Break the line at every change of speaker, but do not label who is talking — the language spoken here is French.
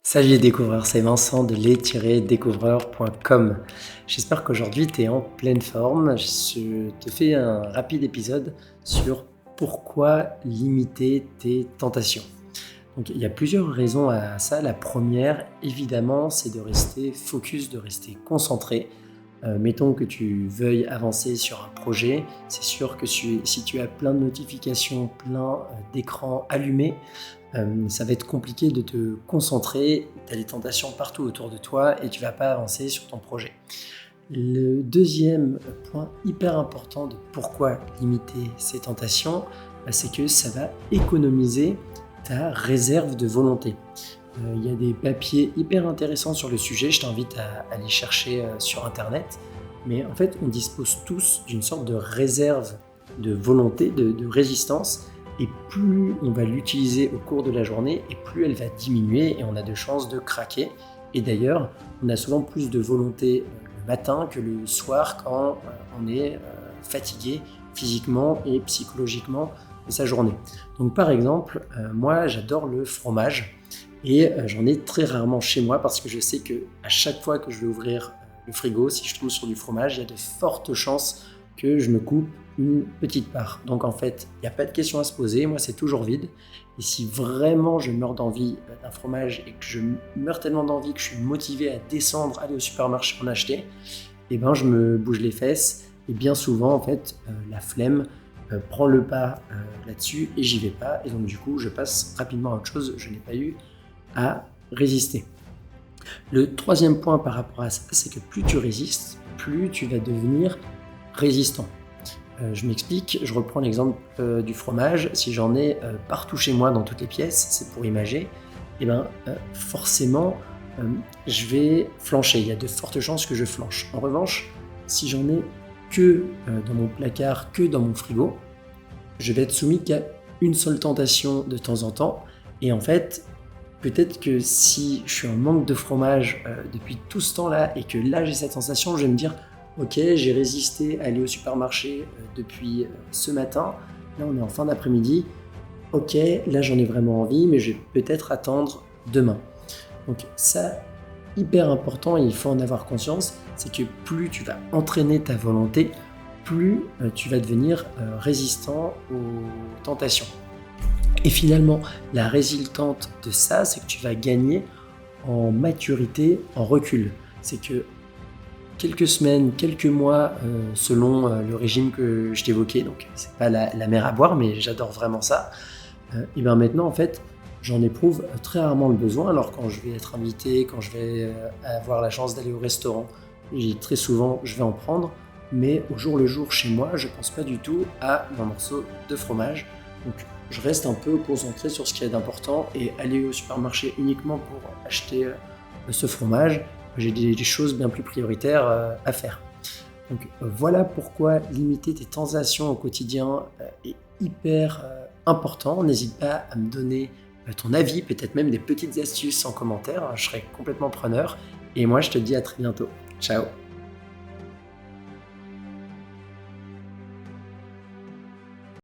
Salut les découvreurs, c'est Vincent de les-découvreurs.com. J'espère qu'aujourd'hui tu es en pleine forme. Je te fais un rapide épisode sur pourquoi limiter tes tentations. Donc, il y a plusieurs raisons à ça. La première, évidemment, c'est de rester focus, de rester concentré. Mettons que tu veuilles avancer sur un projet, c'est sûr que si tu as plein de notifications, plein d'écrans allumés, ça va être compliqué de te concentrer. Tu as des tentations partout autour de toi et tu ne vas pas avancer sur ton projet. Le deuxième point hyper important de pourquoi limiter ces tentations, c'est que ça va économiser ta réserve de volonté. Il y a des papiers hyper intéressants sur le sujet, je t'invite à aller chercher sur internet. Mais en fait, on dispose tous d'une sorte de réserve de volonté, de résistance. Et plus on va l'utiliser au cours de la journée, et plus elle va diminuer et on a de chances de craquer. Et d'ailleurs, on a souvent plus de volonté le matin que le soir quand on est fatigué physiquement et psychologiquement de sa journée. Donc par exemple, moi j'adore le fromage et j'en ai très rarement chez moi parce que je sais qu'à chaque fois que je vais ouvrir le frigo, si je tombe sur du fromage, il y a de fortes chances que je me coupe une petite part. Donc en fait, il n'y a pas de question à se poser, moi c'est toujours vide. Et si vraiment je meurs d'envie d'un fromage et que je meurs tellement d'envie que je suis motivé à descendre, aller au supermarché en acheter, et ben je me bouge les fesses et bien souvent en fait la flemme prend le pas là-dessus et j'y vais pas. Et donc du coup je passe rapidement à autre chose, je n'ai pas eu à résister. Le troisième point par rapport à ça, c'est que plus tu résistes, plus tu vas devenir résistant. Je m'explique, je reprends l'exemple du fromage. Si j'en ai partout chez moi dans toutes les pièces, c'est pour imager, et ben forcément je vais flancher. Il y a de fortes chances que je flanche. En revanche, si j'en ai que dans mon placard, que dans mon frigo, je vais être soumis qu'à une seule tentation de temps en temps. Et en fait, peut-être que si je suis en manque de fromage depuis tout ce temps-là et que là j'ai cette sensation, je vais me dire ok, j'ai résisté à aller au supermarché depuis ce matin, là on est en fin d'après-midi, ok, là j'en ai vraiment envie, mais je vais peut-être attendre demain. Donc ça, hyper important, et il faut en avoir conscience, c'est que plus tu vas entraîner ta volonté, plus tu vas devenir résistant aux tentations. Et finalement, la résultante de ça, c'est que tu vas gagner en maturité, en recul. C'est que quelques semaines, quelques mois, selon le régime que je t'évoquais, donc c'est pas la mer à boire, mais j'adore vraiment ça, et bien maintenant, en fait, j'en éprouve très rarement le besoin. Alors quand je vais être invité, quand je vais avoir la chance d'aller au restaurant, très souvent, je vais en prendre, mais au jour le jour, chez moi, je pense pas du tout à mon morceau de fromage. Donc je reste un peu concentré sur ce qu'il y a d'important et aller au supermarché uniquement pour acheter ce fromage. J'ai des choses bien plus prioritaires à faire. Donc voilà pourquoi limiter tes tentations au quotidien est hyper important. N'hésite pas à me donner ton avis, peut-être même des petites astuces en commentaire. Je serai complètement preneur. Et moi, je te dis à très bientôt. Ciao!